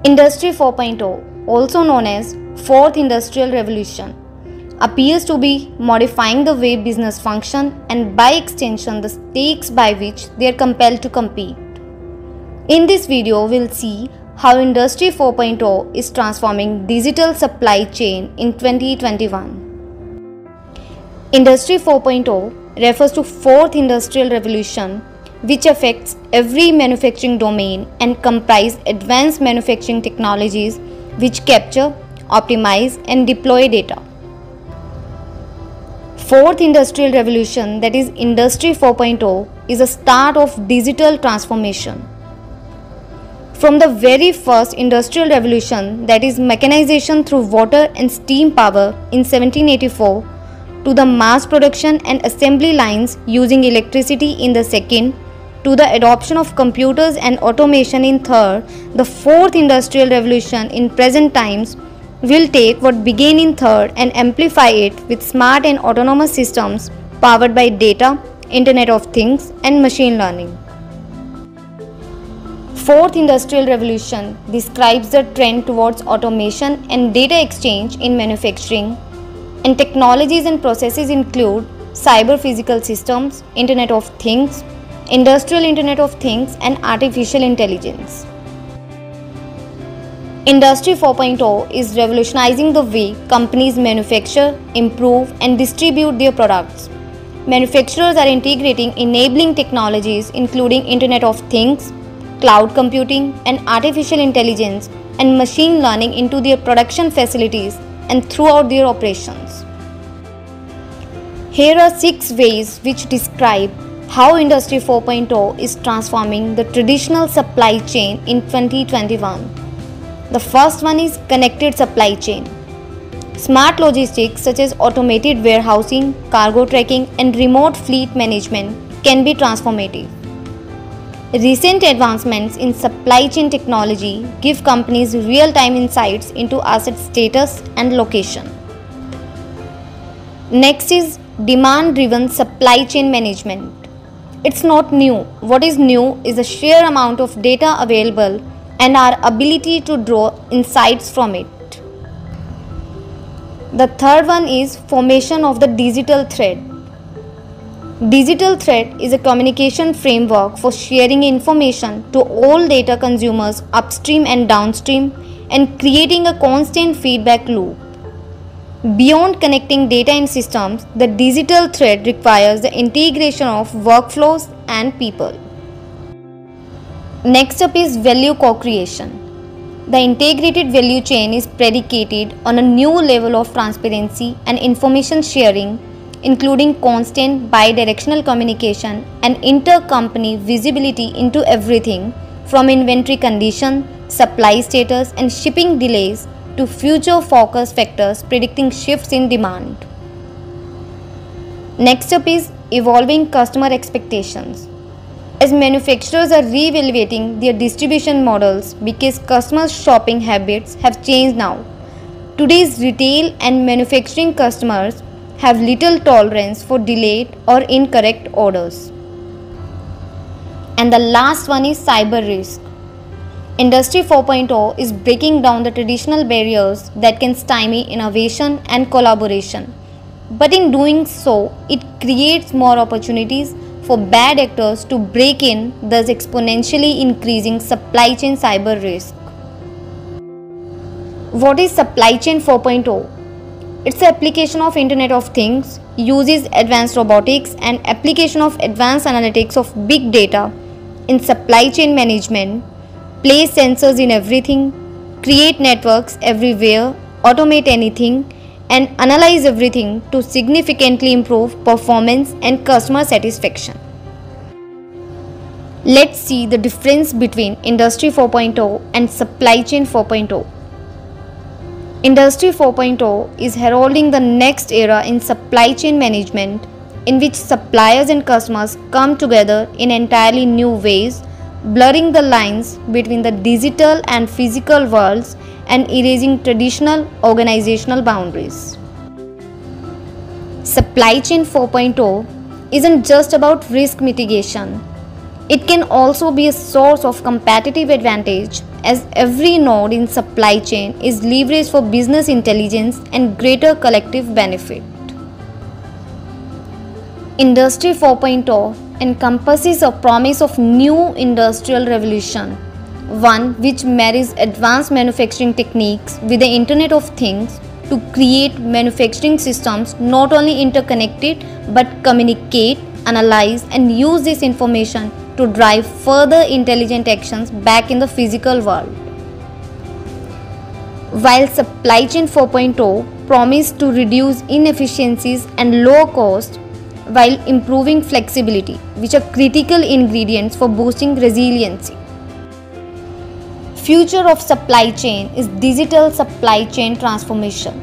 Industry 4.0, also known as Fourth Industrial Revolution, appears to be modifying the way business function and by extension the stakes by which they are compelled to compete. In this video, we'll see how Industry 4.0 is transforming digital supply chain in 2021. Industry 4.0 refers to Fourth Industrial Revolution, which affects every manufacturing domain and comprise advanced manufacturing technologies which capture, optimize and deploy data. Fourth Industrial Revolution, that is Industry 4.0, is a start of digital transformation. From the very first industrial revolution, that is mechanization through water and steam power in 1784, to the mass production and assembly lines using electricity in the second, to the adoption of computers and automation in third, the fourth industrial revolution in present times will take what began in third and amplify it with smart and autonomous systems powered by data, Internet of Things and machine learning. Fourth industrial revolution describes the trend towards automation and data exchange in manufacturing, and technologies and processes include cyber physical systems, Internet of Things, Industrial Internet of Things and artificial intelligence. Industry 4.0 is revolutionizing the way companies manufacture, improve and distribute their products. Manufacturers are integrating enabling technologies including Internet of Things, cloud computing and artificial intelligence and machine learning into their production facilities and throughout their operations. Here are 6 ways which describe how Industry 4.0 is transforming the traditional supply chain in 2021. The first one is connected supply chain. Smart logistics such as automated warehousing, cargo tracking and remote fleet management can be transformative. Recent advancements in supply chain technology give companies real-time insights into asset status and location. Next is demand-driven supply chain management. It's not new. What is new is the sheer amount of data available and our ability to draw insights from it. The third one is formation of the digital thread. Digital thread is a communication framework for sharing information to all data consumers upstream and downstream and creating a constant feedback loop. Beyond connecting data and systems, the digital thread requires the integration of workflows and people. Next up is value co-creation. The integrated value chain is predicated on a new level of transparency and information sharing, including constant bidirectional communication and inter-company visibility into everything from inventory condition, supply status and shipping delays to future focus factors predicting shifts in demand. Next up is evolving customer expectations. As manufacturers are re-evaluating their distribution models because customers' shopping habits have changed now. Today's retail and manufacturing customers have little tolerance for delayed or incorrect orders. And the last one is cyber risk. Industry 4.0 is breaking down the traditional barriers that can stymie innovation and collaboration. But in doing so, it creates more opportunities for bad actors to break in, thus exponentially increasing supply chain cyber risk. What is Supply Chain 4.0? It's the application of Internet of Things, uses advanced robotics and application of advanced analytics of big data in supply chain management, place sensors in everything, create networks everywhere, automate anything, and analyze everything to significantly improve performance and customer satisfaction. Let's see the difference between Industry 4.0 and Supply Chain 4.0. Industry 4.0 is heralding the next era in supply chain management, in which suppliers and customers come together in entirely new ways, blurring the lines between the digital and physical worlds and erasing traditional organizational boundaries. Supply Chain 4.0 isn't just about risk mitigation. It can also be a source of competitive advantage as every node in supply chain is leveraged for business intelligence and greater collective benefit. Industry 4.0 encompasses a promise of new industrial revolution, one which marries advanced manufacturing techniques with the Internet of Things to create manufacturing systems not only interconnected but communicate, analyze, and use this information to drive further intelligent actions back in the physical world. While Supply Chain 4.0 promised to reduce inefficiencies and lower cost while improving flexibility, which are critical ingredients for boosting resiliency. Future of supply chain is digital supply chain transformation.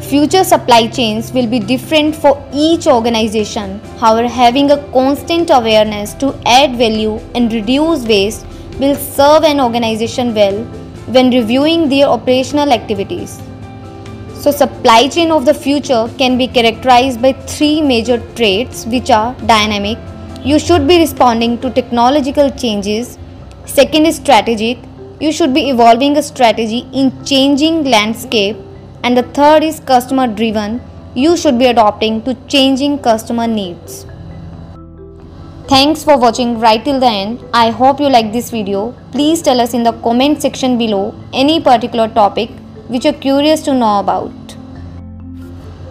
Future supply chains will be different for each organization. However, having a constant awareness to add value and reduce waste will serve an organization well when reviewing their operational activities. So, supply chain of the future can be characterized by three major traits, which are dynamic. You should be responding to technological changes. Second is strategic. You should be evolving a strategy in changing landscape. And the third is customer driven. You should be adopting to changing customer needs. Thanks for watching right till the end. I hope you like this video. Please tell us in the comment section below any particular topic which you're curious to know about.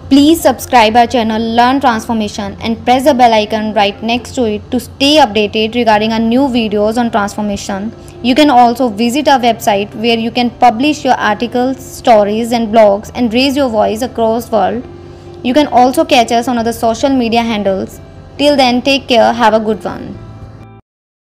Please subscribe our channel Learn Transformation and press the bell icon right next to it to stay updated regarding our new videos on transformation. You can also visit our website where you can publish your articles, stories and blogs and raise your voice across the world. You can also catch us on other social media handles. Till then, take care, have a good one.